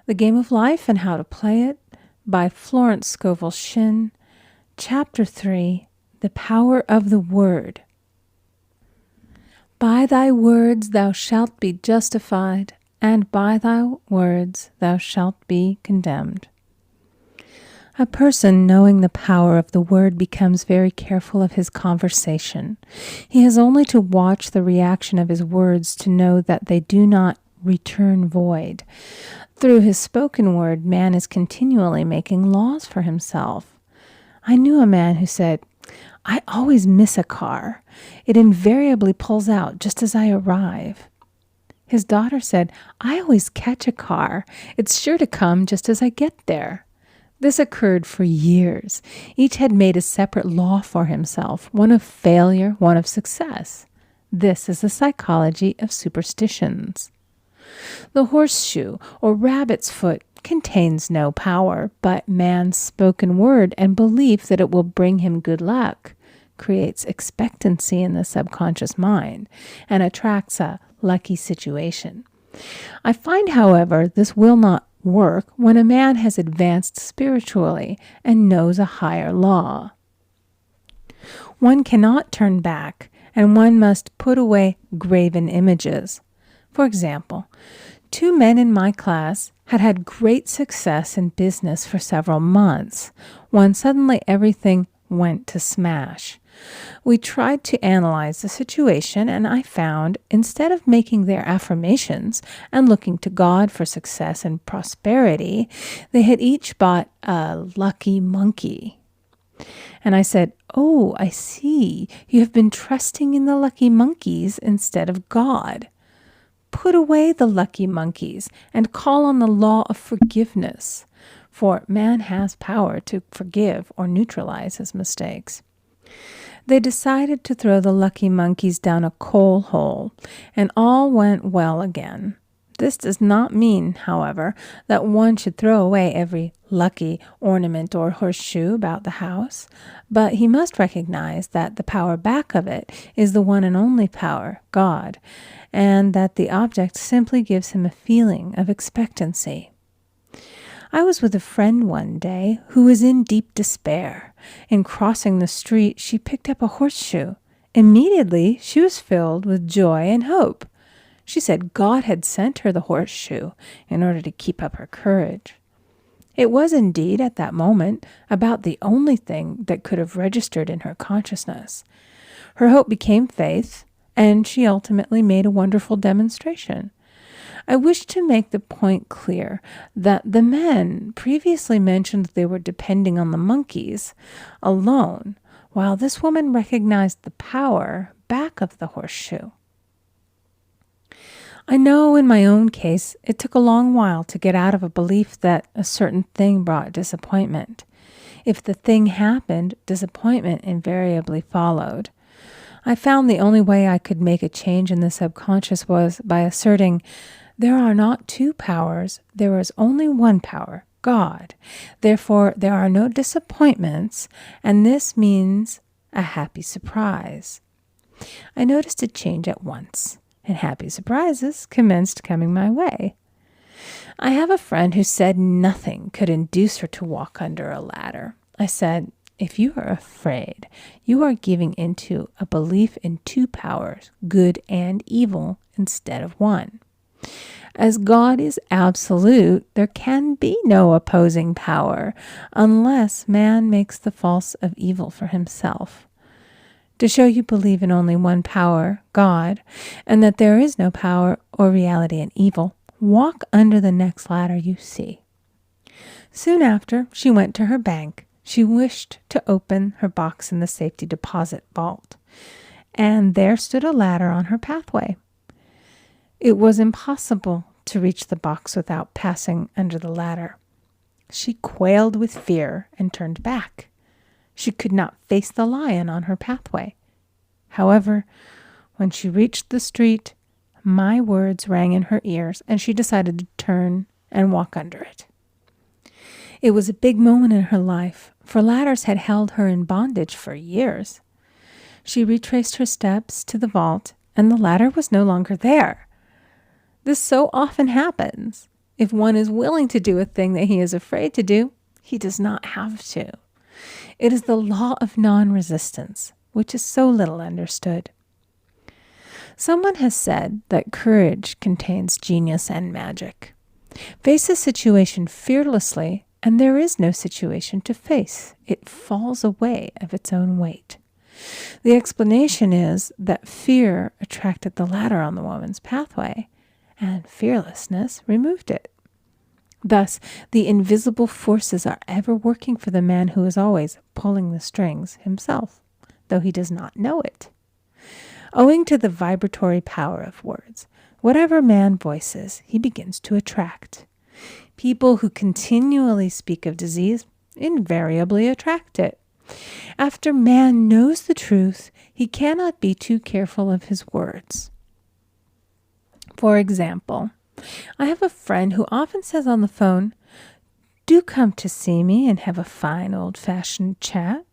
The Game of Life and How to Play It by Florence Scovel Shinn. Chapter 3, The Power of the Word. By thy words thou shalt be justified, and by thy words thou shalt be condemned. A person knowing the power of the word becomes very careful of his conversation. He has only to watch the reaction of his words to know that they do not return void. Through his spoken word, man is continually making laws for himself. I knew a man who said, "I always miss a car. It invariably pulls out just as I arrive." His daughter said, "I always catch a car. It's sure to come just as I get there." This occurred for years. Each had made a separate law for himself, one of failure, one of success. This is the psychology of superstitions. The horseshoe, or rabbit's foot, contains no power, but man's spoken word and belief that it will bring him good luck creates expectancy in the subconscious mind and attracts a lucky situation. I find, however, this will not work when a man has advanced spiritually and knows a higher law. One cannot turn back, and one must put away graven images. For example, 2 men in my class had had great success in business for several months, when suddenly everything went to smash. We tried to analyze the situation, and I found, instead of making their affirmations and looking to God for success and prosperity, they had each bought a lucky monkey. And I said, "Oh, I see. You have been trusting in the lucky monkeys instead of God. Put away the lucky monkeys and call on the law of forgiveness, for man has power to forgive or neutralize his mistakes." They decided to throw the lucky monkeys down a coal hole, and all went well again. This does not mean, however, that one should throw away every lucky ornament or horseshoe about the house, but he must recognize that the power back of it is the one and only power, God, and that the object simply gives him a feeling of expectancy. I was with a friend one day who was in deep despair. In crossing the street, she picked up a horseshoe. Immediately, she was filled with joy and hope. She said God had sent her the horseshoe in order to keep up her courage. It was indeed, at that moment, about the only thing that could have registered in her consciousness. Her hope became faith, and she ultimately made a wonderful demonstration. I wish to make the point clear that the men previously mentioned they were depending on the monkeys alone, while this woman recognized the power back of the horseshoe. I know in my own case, it took a long while to get out of a belief that a certain thing brought disappointment. If the thing happened, disappointment invariably followed. I found the only way I could make a change in the subconscious was by asserting, there are not 2 powers, there is only one power, God. Therefore, there are no disappointments, and this means a happy surprise. I noticed a change at once, and happy surprises commenced coming my way. I have a friend who said nothing could induce her to walk under a ladder. I said, "If you are afraid, you are giving into a belief in 2 powers, good and evil, instead of one. As God is absolute, there can be no opposing power unless man makes the false of evil for himself. To show you believe in only one power, God, and that there is no power or reality in evil, walk under the next ladder you see." Soon after, she went to her bank. She wished to open her box in the safety deposit vault, and there stood a ladder on her pathway. It was impossible to reach the box without passing under the ladder. She quailed with fear and turned back. She could not face the lion on her pathway. However, when she reached the street, my words rang in her ears, and she decided to turn and walk under it. It was a big moment in her life, for ladders had held her in bondage for years. She retraced her steps to the vault, and the ladder was no longer there. This so often happens. If one is willing to do a thing that he is afraid to do, he does not have to. It is the law of non-resistance, which is so little understood. Someone has said that courage contains genius and magic. Face a situation fearlessly, and there is no situation to face. It falls away of its own weight. The explanation is that fear attracted the ladder on the woman's pathway, and fearlessness removed it. Thus, the invisible forces are ever working for the man who is always pulling the strings himself, though he does not know it. Owing to the vibratory power of words, whatever man voices, he begins to attract. People who continually speak of disease invariably attract it. After man knows the truth, he cannot be too careful of his words. For example, I have a friend who often says on the phone, "Do come to see me and have a fine old-fashioned chat."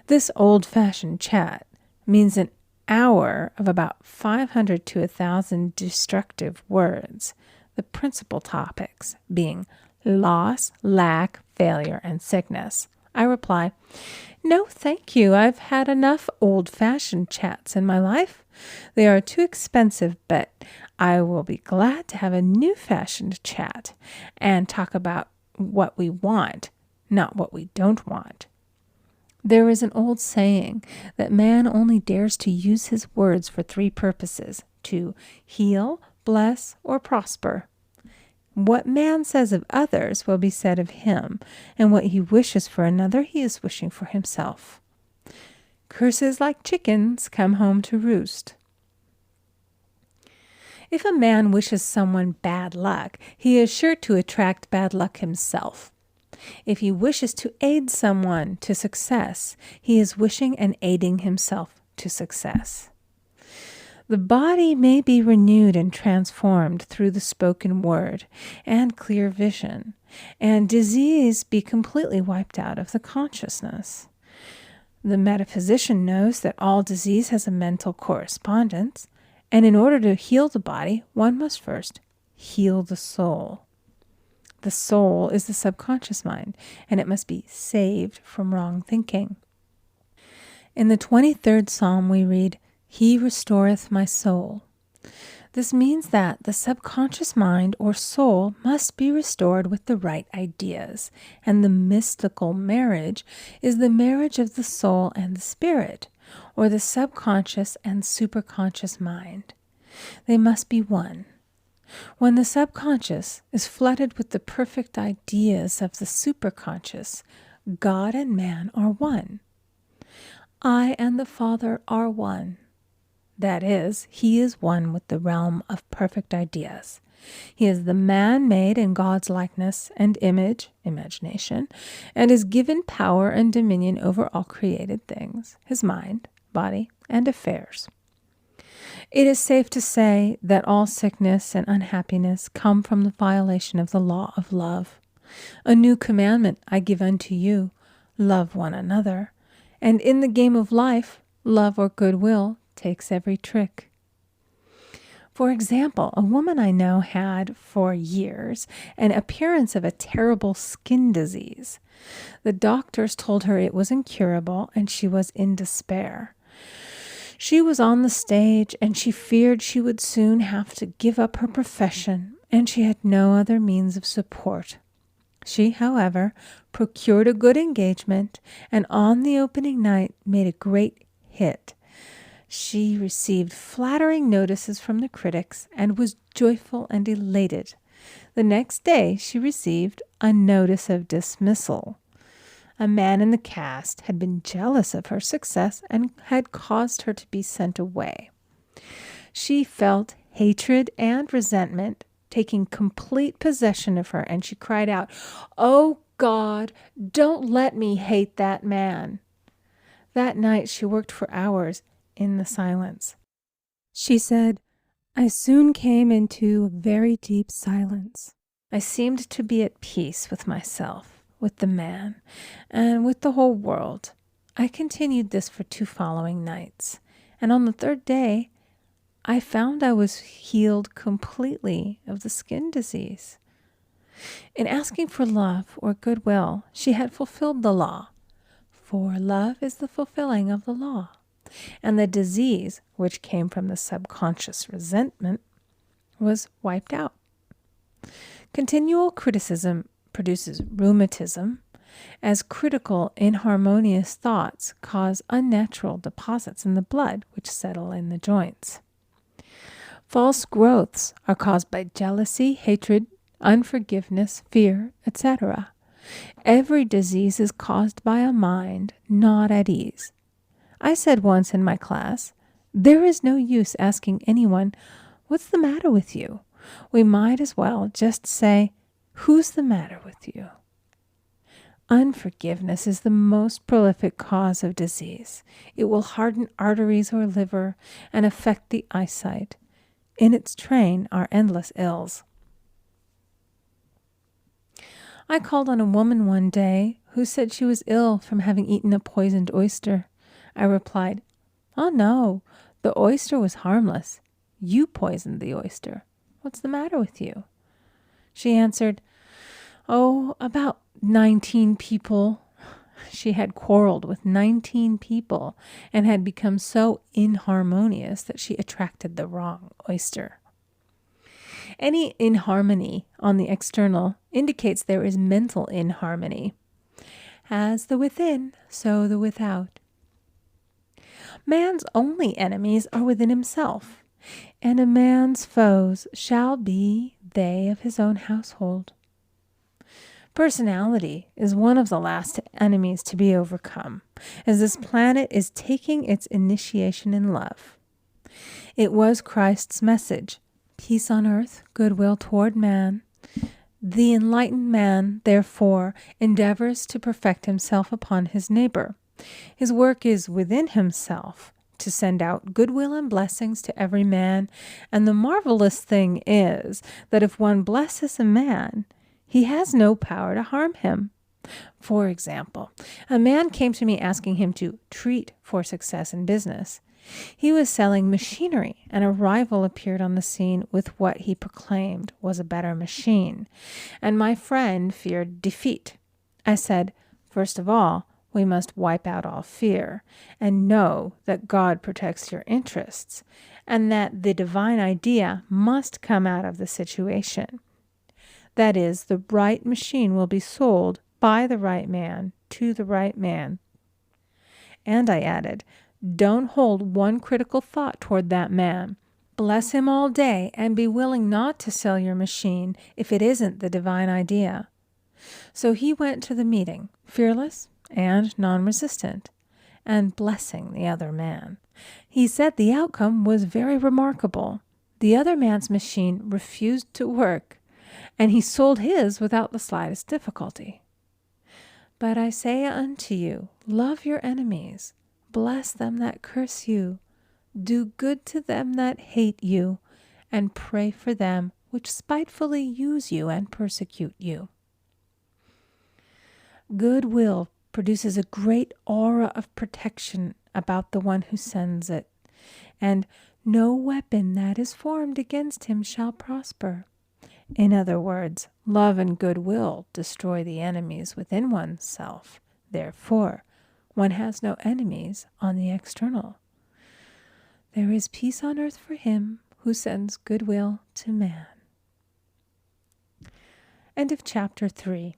This old-fashioned chat means an hour of about 500 to 1,000 destructive words, the principal topics being loss, lack, failure, and sickness. I reply, "No, thank you. I've had enough old-fashioned chats in my life. They are too expensive, but I will be glad to have a new-fashioned chat and talk about what we want, not what we don't want." There is an old saying that man only dares to use his words for 3 purposes: to heal, bless, or prosper. What man says of others will be said of him, and what he wishes for another he is wishing for himself. Curses like chickens come home to roost. If a man wishes someone bad luck, he is sure to attract bad luck himself. If he wishes to aid someone to success, he is wishing and aiding himself to success. The body may be renewed and transformed through the spoken word and clear vision, and disease be completely wiped out of the consciousness. The metaphysician knows that all disease has a mental correspondence, and in order to heal the body, one must first heal the soul. The soul is the subconscious mind, and it must be saved from wrong thinking. In the 23rd Psalm we read, "He restoreth my soul." This means that the subconscious mind or soul must be restored with the right ideas, and the mystical marriage is the marriage of the soul and the spirit, or the subconscious and superconscious mind. They must be one. When the subconscious is flooded with the perfect ideas of the superconscious, God and man are one. I and the Father are one. That is, he is one with the realm of perfect ideas. He is the man made in God's likeness and image, imagination, and is given power and dominion over all created things, his mind, body, and affairs. It is safe to say that all sickness and unhappiness come from the violation of the law of love. A new commandment I give unto you, love one another. And in the game of life, love or goodwill takes every trick. For example, a woman I know had for years an appearance of a terrible skin disease. The doctors told her it was incurable and she was in despair. She was on the stage and she feared she would soon have to give up her profession, and she had no other means of support. She, however, procured a good engagement and on the opening night made a great hit. She received flattering notices from the critics and was joyful and elated. The next day she received a notice of dismissal. A man in the cast had been jealous of her success and had caused her to be sent away. She felt hatred and resentment taking complete possession of her, and she cried out, "Oh God, don't let me hate that man." That night she worked for hours in the silence. She said, "I soon came into a very deep silence. I seemed to be at peace with myself, with the man, and with the whole world. I continued this for 2 following nights, and on the 3rd day, I found I was healed completely of the skin disease. In asking for love or goodwill, she had fulfilled the law. For love is the fulfilling of the law. And the disease, which came from the subconscious resentment, was wiped out. Continual criticism produces rheumatism, as critical, inharmonious thoughts cause unnatural deposits in the blood which settle in the joints. False growths are caused by jealousy, hatred, unforgiveness, fear, etc. Every disease is caused by a mind not at ease. I said once in my class, there is no use asking anyone, what's the matter with you? We might as well just say, who's the matter with you? Unforgiveness is the most prolific cause of disease. It will harden arteries or liver and affect the eyesight. In its train are endless ills. I called on a woman one day who said she was ill from having eaten a poisoned oyster. I replied, "Oh no, the oyster was harmless. You poisoned the oyster. What's the matter with you?" She answered, "Oh, about 19 people." She had quarreled with 19 people and had become so inharmonious that she attracted the wrong oyster. Any inharmony on the external indicates there is mental inharmony. As the within, so the without. Man's only enemies are within himself, and a man's foes shall be they of his own household. Personality is one of the last enemies to be overcome, as this planet is taking its initiation in love. It was Christ's message, peace on earth, goodwill toward man. The enlightened man, therefore, endeavors to perfect himself upon his neighbor. His work is within himself, to send out goodwill and blessings to every man, and the marvelous thing is that if one blesses a man, he has no power to harm him. For example, a man came to me asking him to treat for success in business. He was selling machinery, and a rival appeared on the scene with what he proclaimed was a better machine, and my friend feared defeat. I said, first of all, we must wipe out all fear, and know that God protects your interests, and that the divine idea must come out of the situation. That is, the right machine will be sold by the right man to the right man. And I added, don't hold one critical thought toward that man. Bless him all day and be willing not to sell your machine if it isn't the divine idea. So he went to the meeting, fearless and non-resistant, and blessing the other man. He said the outcome was very remarkable. The other man's machine refused to work, and he sold his without the slightest difficulty. But I say unto you, love your enemies, bless them that curse you, do good to them that hate you, and pray for them which spitefully use you and persecute you. Goodwill produces a great aura of protection about the one who sends it, and no weapon that is formed against him shall prosper. In other words, love and goodwill destroy the enemies within oneself. Therefore, one has no enemies on the external. There is peace on earth for him who sends goodwill to man. End of chapter 3.